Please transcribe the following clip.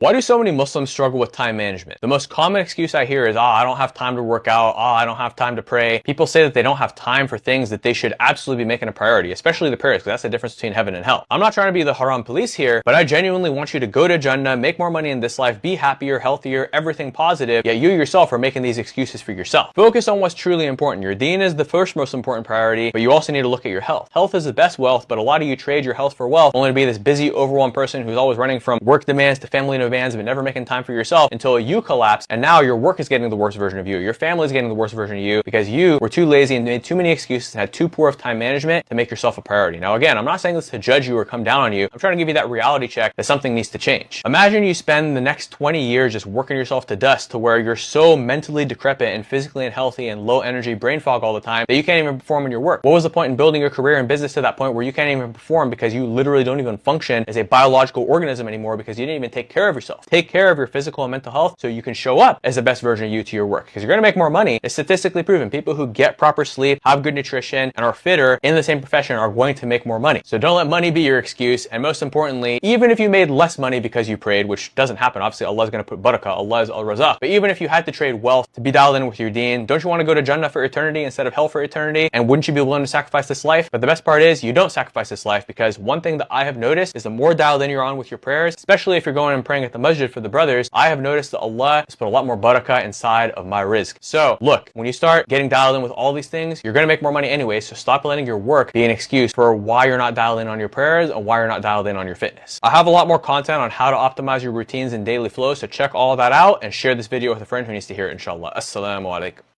Why do so many Muslims struggle with time management? The most common excuse I hear is, I don't have time to work out. I don't have time to pray. People say that they don't have time for things that they should absolutely be making a priority, especially the prayers, because that's the difference between heaven and hell. I'm not trying to be the haram police here, but I genuinely want you to go to Jannah, make more money in this life, be happier, healthier, everything positive, yet you yourself are making these excuses for yourself. Focus on what's truly important. Your deen is the first most important priority, but you also need to look at your health. Health is the best wealth, but a lot of you trade your health for wealth, only to be this busy, overwhelmed person who's always running from work demands to family demands, but never making time for yourself until you collapse, and now your work is getting the worst version of you. Your family is getting the worst version of you because you were too lazy and made too many excuses and had too poor of time management to make yourself a priority. Now again, I'm not saying this to judge you or come down on you. I'm trying to give you that reality check that something needs to change. Imagine you spend the next 20 years just working yourself to dust to where you're so mentally decrepit and physically unhealthy and low energy, brain fog all the time that you can't even perform in your work. What was the point in building your career and business to that point where you can't even perform because you literally don't even function as a biological organism anymore because you didn't even take care of yourself? Take care of your physical and mental health so you can show up as the best version of you to your work, because you're going to make more money. It's statistically proven. People who get proper sleep, have good nutrition, and are fitter in the same profession are going to make more money. So don't let money be your excuse. And most importantly, even if you made less money because you prayed, which doesn't happen, obviously Allah's going to put barakah, Allah is al-razaq, but even if you had to trade wealth to be dialed in with your deen, don't you want to go to Jannah for eternity instead of hell for eternity? And wouldn't you be willing to sacrifice this life? But the best part is you don't sacrifice this life, because one thing that I have noticed is the more dialed in you're on with your prayers, especially if you're going and praying at the masjid for the brothers, I have noticed that Allah has put a lot more barakah inside of my rizq. So look, when you start getting dialed in with all these things, you're going to make more money anyway. So stop letting your work be an excuse for why you're not dialed in on your prayers and why you're not dialed in on your fitness. I have a lot more content on how to optimize your routines and daily flow. So check all of that out and share this video with a friend who needs to hear it, inshallah. Assalamu alaikum.